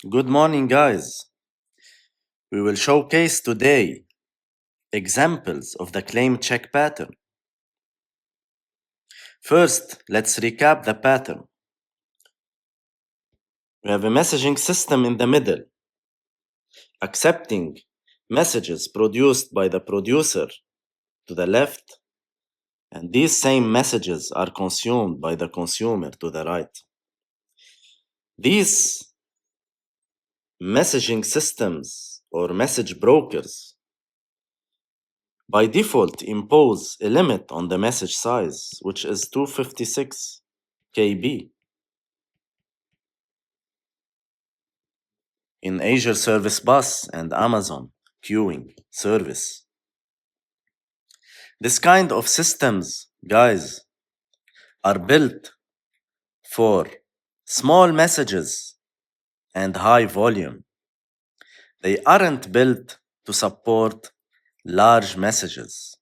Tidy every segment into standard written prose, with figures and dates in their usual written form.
Good morning, guys. We will showcase today examples of the claim check pattern. First, let's recap the pattern. We have a messaging system in the middle, accepting messages produced by the producer to the left, and these same messages are consumed by the consumer to the right. These messaging systems or message brokers by default impose a limit on the message size, which is 256 KB. In Azure Service Bus and Amazon queuing service. This kind of systems, guys, are built for small messages and high volume. They aren't built to support large messages.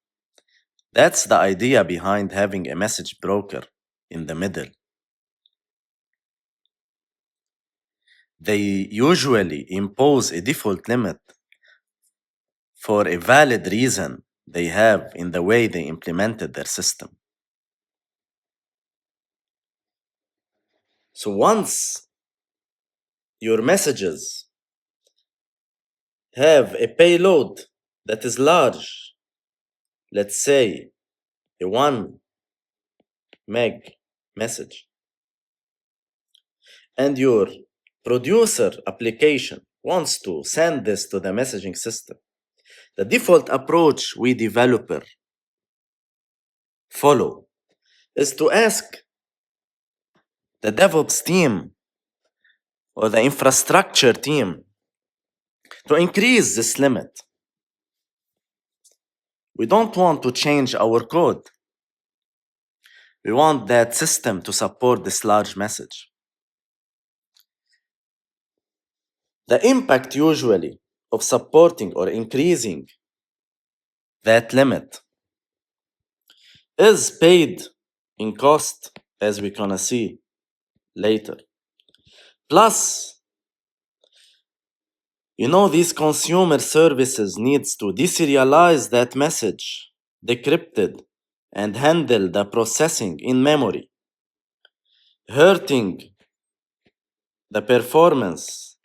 That's the idea behind having a message broker in the middle. They usually impose a default limit for a valid reason they have in the way they implemented their system. So once your messages have a payload that is large, let's say a 1 meg message, and your producer application wants to send this to the messaging system, the default approach we developer follow is to ask the DevOps team or the infrastructure team to increase this limit. We don't want to change our code. We want that system to support this large message. The impact usually of supporting or increasing that limit is paid in cost, as we're gonna see later. Plus, these consumer services needs to deserialize that message, decrypted, and handle the processing in memory, hurting the performance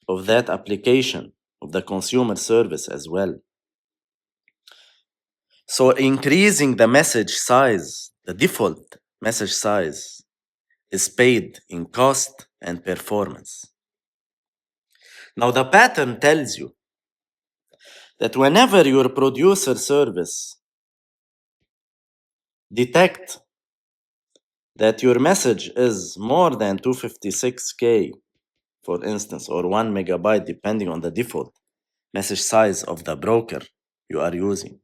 of that application, of the consumer service as well. So increasing the message size, the default message size, is paid in cost and performance. Now the pattern tells you that whenever your producer service detect that your message is more than 256K, for instance, or 1 megabyte, depending on the default message size of the broker you are using,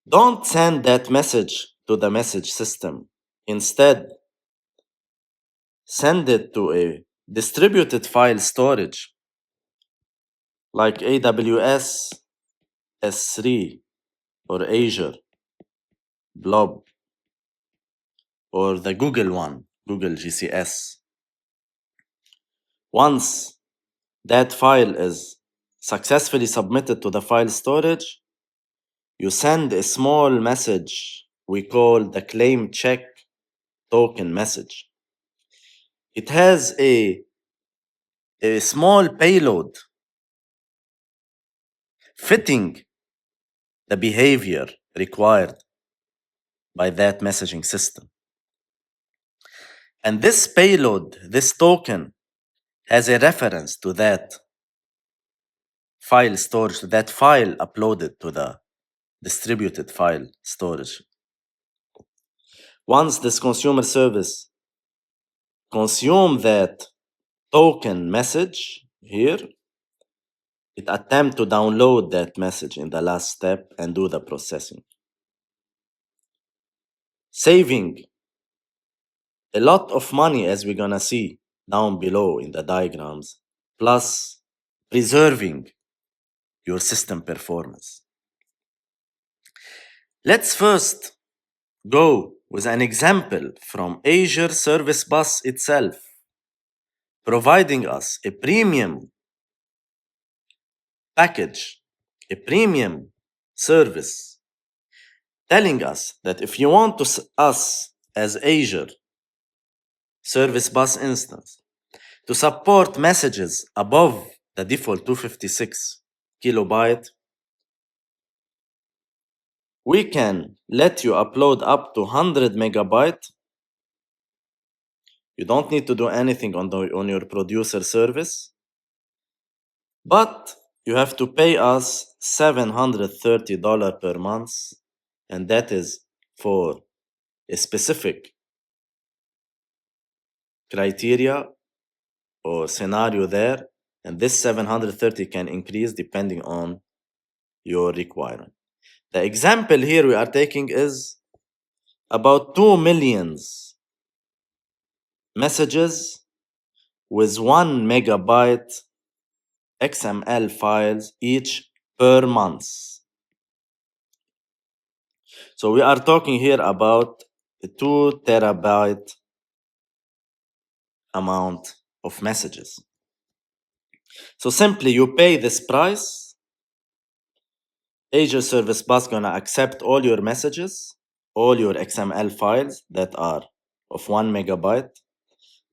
don't send that message to the message system. Instead, send it to a distributed file storage like AWS S3 or Azure Blob or the Google one, Google GCS. Once that file is successfully submitted to the file storage, you send a small message we call the claim check token message. It has a small payload fitting the behavior required by that messaging system. And this payload, this token, has a reference to that file storage, to that file uploaded to the distributed file storage. Once this consumer service consumes that token message here, it attempts to download that message in the last step and do the processing, saving a lot of money, as we're gonna see down below in the diagrams, plus preserving your system performance. Let's first go with an example from Azure Service Bus itself, providing us a premium package, a premium service, telling us that if you want us as Azure Service Bus instance to support messages above the default 256 kilobyte, we can let you upload up to 100 megabyte. You don't need to do anything on your producer service, but you have to pay us $730 per month, and that is for a specific criteria or scenario there, and this 730 can increase depending on your requirement. The example here we are taking is about 2 million messages with 1 megabyte XML files each per month. So we are talking here about a 2 terabyte amount of messages. So simply you pay this price, Azure Service Bus gonna accept all your messages, all your XML files that are of 1 megabyte.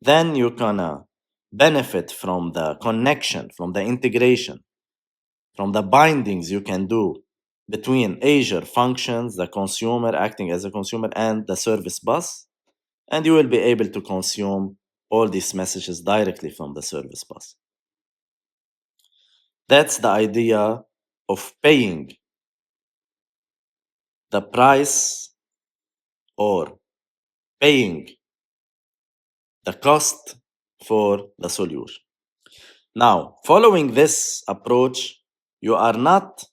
Then you're gonna benefit from the connection, from the integration, from the bindings you can do between Azure functions, the consumer acting as a consumer, and the service bus. And you will be able to consume all these messages directly from the service bus. That's the idea of paying the price or paying the cost for the solution. Now, following this approach, you are not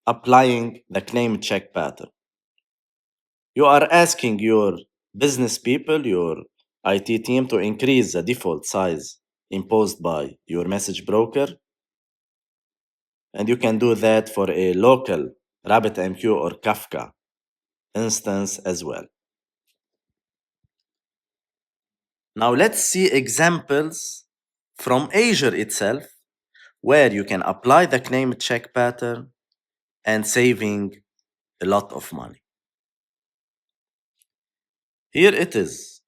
applying the claim check pattern. You are asking your business people, your IT team to increase the default size imposed by your message broker. And you can do that for a local RabbitMQ or Kafka instance as well. Now let's see examples from Azure itself where you can apply the claim check pattern and saving a lot of money. Here it is.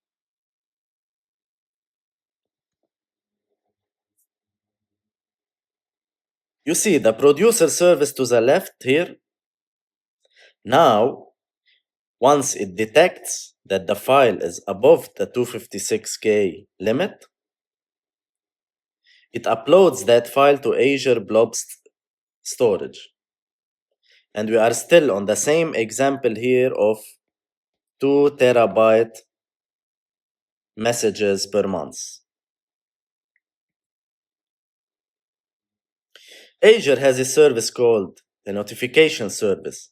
You see the producer service to the left here. Now, once it detects that the file is above the 256K limit, it uploads that file to Azure Blob storage. And we are still on the same example here of 2 terabyte messages per month. Azure has a service called a notification service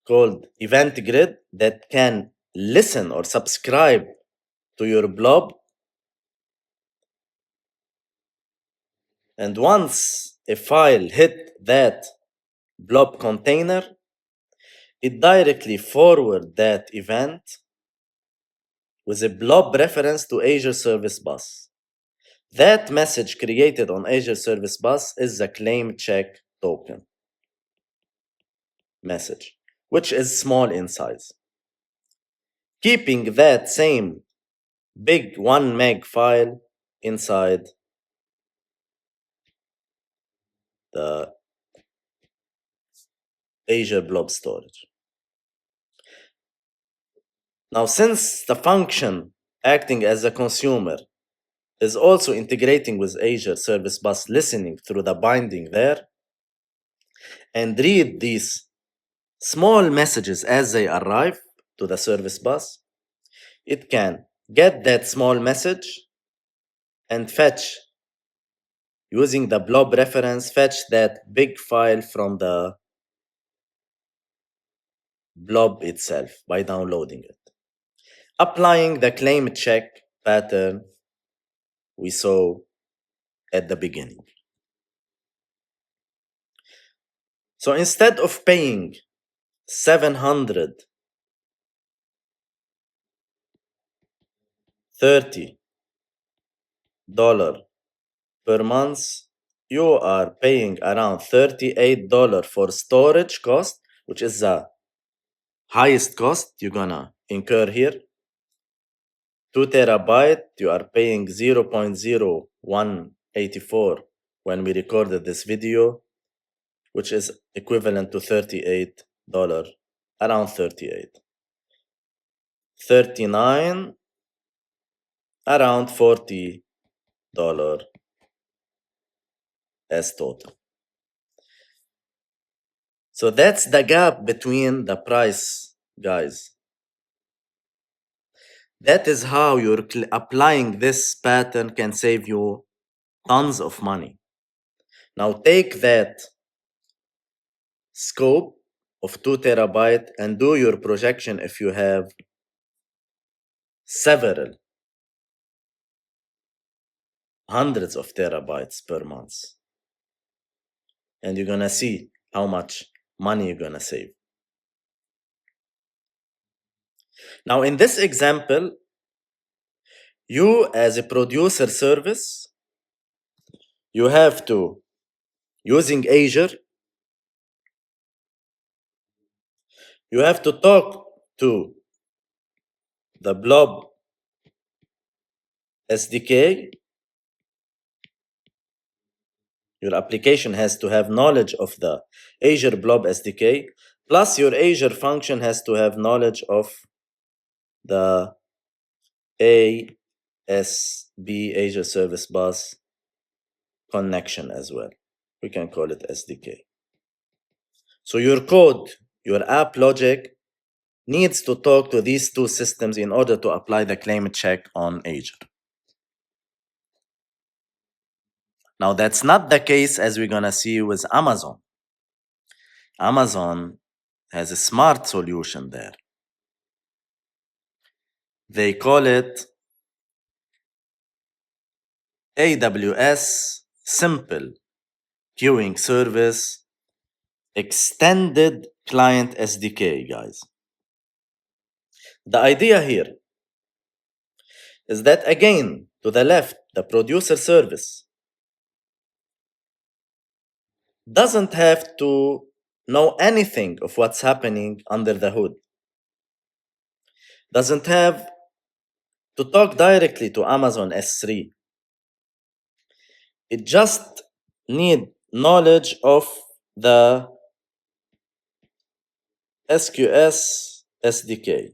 called Event Grid that can listen or subscribe to your blob. And once a file hit that blob container, it directly forward that event with a blob reference to Azure Service Bus. That message created on Azure Service Bus is the claim check token message, which is small in size. Keeping that same big 1 meg file inside the Azure Blob Storage. Now, since the function acting as a consumer is also integrating with Azure Service Bus, listening through the binding there, and read these small messages as they arrive to the service bus, it can get that small message and fetch, using the blob reference, fetch that big file from the blob itself by downloading it, applying the claim check pattern we saw at the beginning. So instead of paying $730 $30 per month, you are paying around $38 for storage cost, which is the highest cost you're gonna incur here. 2 terabyte, you are paying 0.0184 when we recorded this video, which is equivalent to $38, around 38. 39, around $40 as total. So that's the gap between the price, guys. That is how you're applying this pattern can save you tons of money. Now take that scope of 2 terabyte and do your projection if you have several hundreds of terabytes per month. And you're gonna see how much money you're gonna save. Now in this example, you as a producer service, you have to, using Azure, you have to talk to the Blob SDK. Your application has to have knowledge of the Azure Blob SDK, plus your Azure function has to have knowledge of the ASB, Azure Service Bus connection as well. We can call it SDK. So your code, your app logic, needs to talk to these two systems in order to apply the claim check on Azure. Now, that's not the case as we're gonna see with Amazon. Amazon has a smart solution there. They call it AWS Simple Queuing Service Extended Client SDK, guys. The idea here is that, again, to the left, the producer service doesn't have to know anything of what's happening under the hood. Doesn't have to talk directly to Amazon S3. It just need knowledge of the SQS SDK.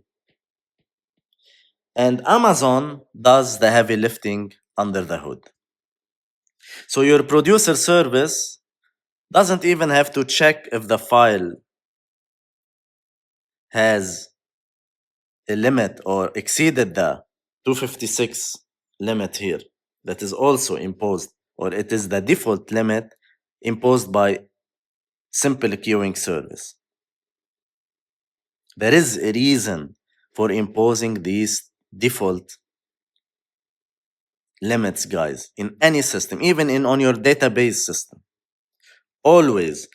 And Amazon does the heavy lifting under the hood. So your producer service doesn't even have to check if the file has a limit or exceeded the 256 limit here that is also imposed, or it is the default limit imposed by Simple Queuing Service. There is a reason for imposing these default limits, guys, in any system, even on your database system. Always,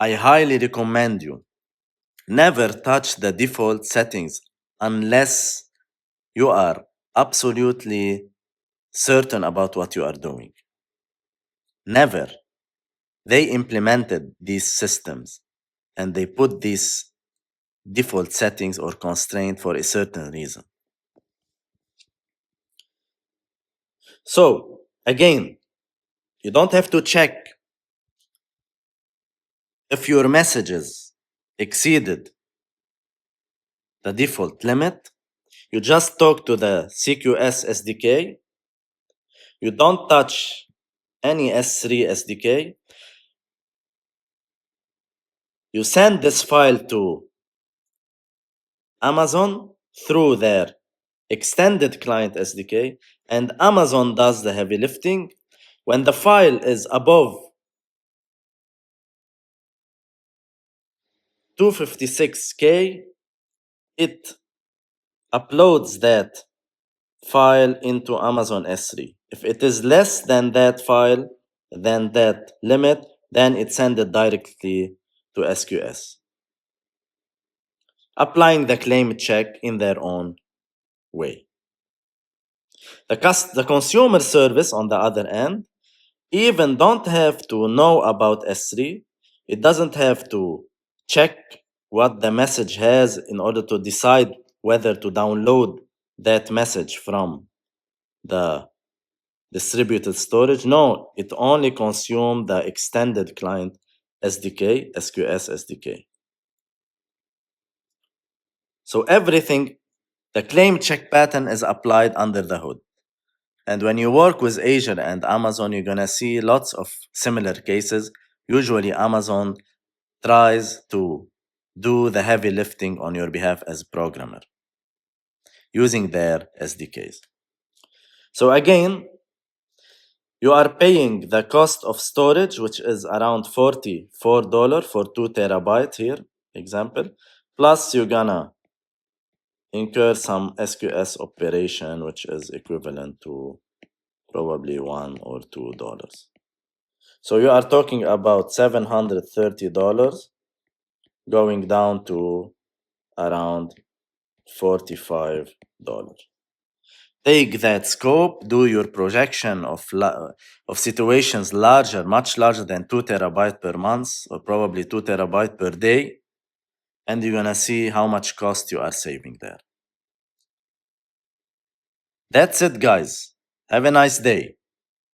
I highly recommend you never touch the default settings unless you are absolutely certain about what you are doing. Never. They implemented these systems and they put these default settings or constraint for a certain reason. So, again, you don't have to check if your messages exceeded the default limit. You just talk to the CQS SDK. You don't touch any S3 SDK. You send this file to Amazon through their extended client SDK, and Amazon does the heavy lifting. When the file is above 256K, it uploads that file into Amazon S3. If it is less than that file, than that limit, then it sends it directly to SQS, applying the claim check in their own way. The consumer service, on the other end, even don't have to know about S3. It doesn't have to check what the message has in order to decide whether to download that message from the distributed storage. No, it only consumes the extended client SDK, SQS SDK. So everything, the claim check pattern is applied under the hood. And when you work with Azure and Amazon, you're gonna see lots of similar cases. Usually Amazon tries to do the heavy lifting on your behalf as programmer using their SDKs. So again, you are paying the cost of storage, which is around $44 for 2 terabyte here, example, plus you're gonna incur some SQS operation, which is equivalent to probably $1 or $2. So you are talking about $730 going down to around $45. Take that scope, do your projection of situations larger, much larger than 2 terabyte per month, or probably 2 terabyte per day, and you're gonna see how much cost you are saving there. That's it, guys. Have a nice day.